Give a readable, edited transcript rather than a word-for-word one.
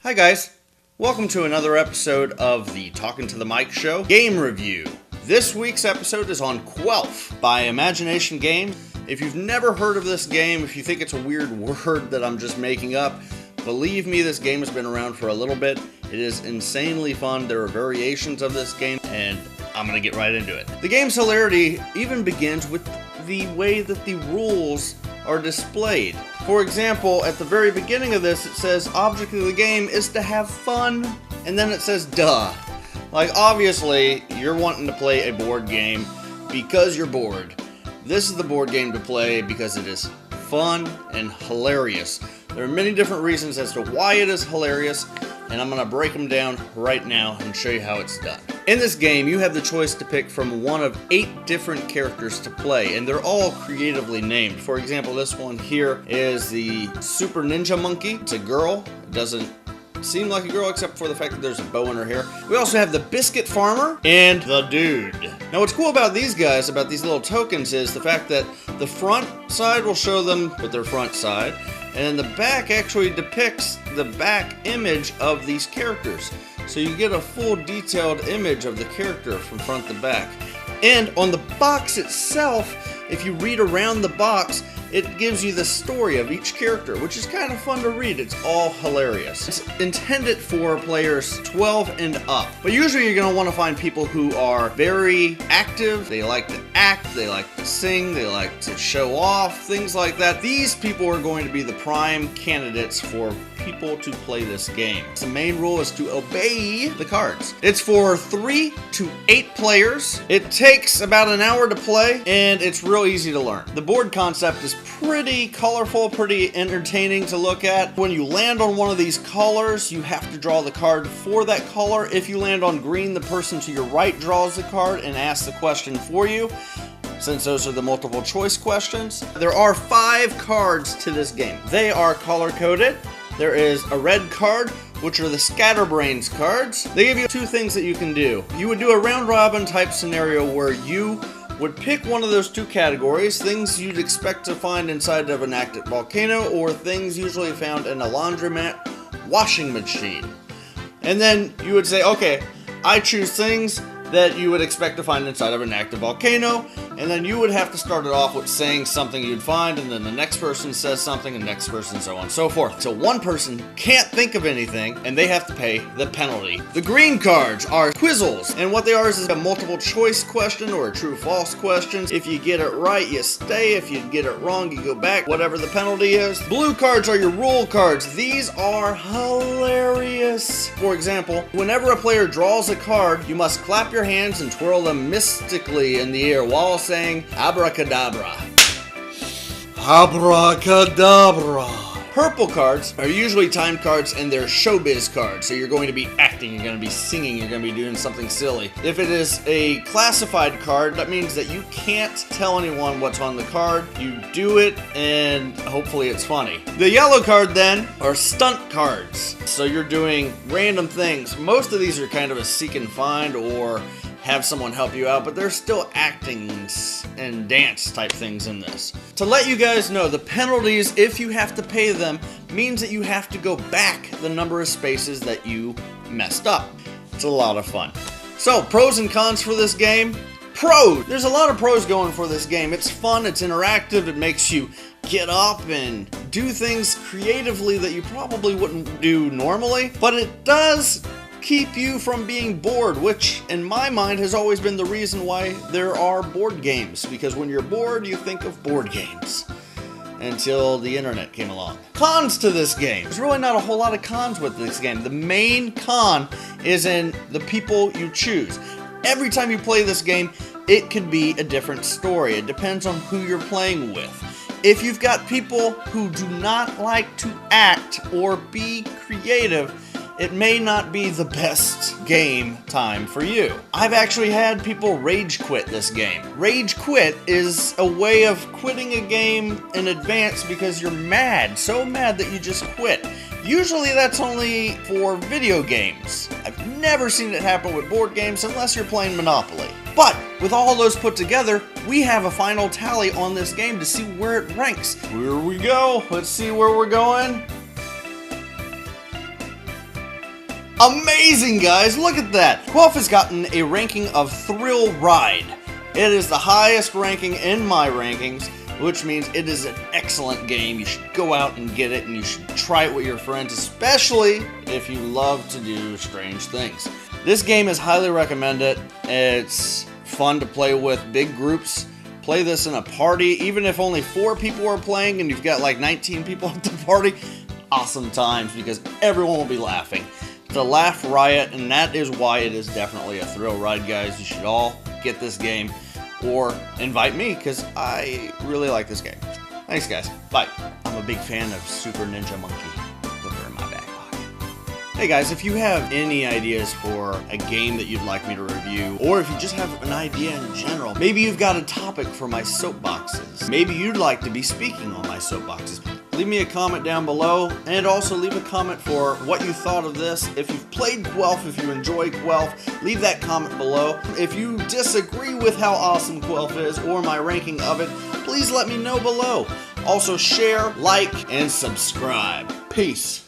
Hi guys, welcome to another episode of the Talking to the Mic Show game review. This week's episode is on Quelf by Imagination Games. If you've never heard of this game, if you think it's a weird word that I'm just making up, believe me, this game has been around for a little bit. It is insanely fun. There are variations of this game, and I'm going to get right into it. The game's hilarity even begins with the way that the rules are displayed. For example, at the very beginning of this, it says, object of the game is to have fun, and then it says, duh. Like, obviously, you're wanting to play a board game because you're bored. This is the board game to play because it is fun and hilarious. There are many different reasons as to why it is hilarious, and I'm going to break them down right now and show you how it's done. In this game, you have the choice to pick from one of 8 different characters to play, and they're all creatively named. For example, this one here is the Super Ninja Monkey. It's a girl. It doesn't seem like a girl except for the fact that there's a bow in her hair. We also have the Biscuit Farmer and the Dude. Now what's cool about these guys, about these little tokens, is the fact that the front side will show them with their front side, and the back actually depicts the back image of these characters. So you get a full detailed image of the character from front to back. And on the box itself, if you read around the box, it gives you the story of each character, which is kind of fun to read. It's all hilarious. It's intended for players 12 and up. But usually you're going to want to find people who are very active. They like to act, they like to sing, they like to show off, things like that. These people are going to be the prime candidates for people to play this game. The main rule is to obey the cards. It's for 3 to 8 players. It takes about an hour to play, and it's real easy to learn. The board concept is pretty colorful, pretty entertaining to look at. When you land on one of these colors, you have to draw the card for that color. If you land on green, the person to your right draws the card and asks the question for you, since those are the multiple choice questions. There are 5 cards to this game. They are color-coded. There is a red card, which are the Scatterbrains cards. They give you 2 things that you can do. You would do a round-robin type scenario where you would pick one of those 2 categories, things you'd expect to find inside of an active volcano, or things usually found in a laundromat washing machine. And then you would say, okay, I choose things that you would expect to find inside of an active volcano, and then you would have to start it off with saying something you'd find, and then the next person says something, and the next person, so on and so forth. So one person can't think of anything, and they have to pay the penalty. The green cards are quizzles, and what they are is a multiple choice question or a true-false question. If you get it right, you stay. If you get it wrong, you go back, whatever the penalty is. Blue cards are your rule cards. These are hilarious. For example, whenever a player draws a card, you must clap your hands and twirl them mystically in the air while saying abracadabra. Abracadabra. Purple cards are usually timed cards, and they're showbiz cards. So you're going to be acting, you're going to be singing, you're going to be doing something silly. If it is a classified card, that means that you can't tell anyone what's on the card. You do it, and hopefully it's funny. The yellow card then are stunt cards. So you're doing random things. Most of these are kind of a seek and find or have someone help you out, but there's still acting and dance type things in this. To let you guys know, the penalties, if you have to pay them, means that you have to go back the number of spaces that you messed up. It's a lot of fun. So, pros and cons for this game. Pros! There's a lot of pros going for this game. It's fun, it's interactive, it makes you get up and do things creatively that you probably wouldn't do normally, but it does keep you from being bored, which in my mind has always been the reason why there are board games, because when you're bored you think of board games until the internet came along. Cons to this game. There's really not a whole lot of cons with this game. The main con is in the people you choose. Every time you play this game, it could be a different story. It depends on who you're playing with. If you've got people who do not like to act or be creative, it may not be the best game time for you. I've actually had people rage quit this game. Rage quit is a way of quitting a game in advance because you're mad, so mad that you just quit. Usually that's only for video games. I've never seen it happen with board games unless you're playing Monopoly. But with all those put together, we have a final tally on this game to see where it ranks. Here we go. Let's see where we're going. Amazing, guys! Look at that! Quelf has gotten a ranking of Thrill Ride. It is the highest ranking in my rankings, which means it is an excellent game. You should go out and get it, and you should try it with your friends, especially if you love to do strange things. This game is highly recommended. It's fun to play with big groups. Play this in a party, even if only 4 people are playing and you've got like 19 people at the party. Awesome times, because everyone will be laughing. It's a laugh riot, and that is why it is definitely a thrill ride, guys. You should all get this game, or invite me, because I really like this game. Thanks, guys. Bye. I'm a big fan of Super Ninja Monkey. Put her in my back pocket. Hey, guys, if you have any ideas for a game that you'd like me to review, or if you just have an idea in general, maybe you've got a topic for my soapboxes. Maybe you'd like to be speaking on my soapboxes. Leave me a comment down below, and also leave a comment for what you thought of this. If you've played Quelf, if you enjoy Quelf, leave that comment below. If you disagree with how awesome Quelf is or my ranking of it, please let me know below. Also share, like, and subscribe. Peace.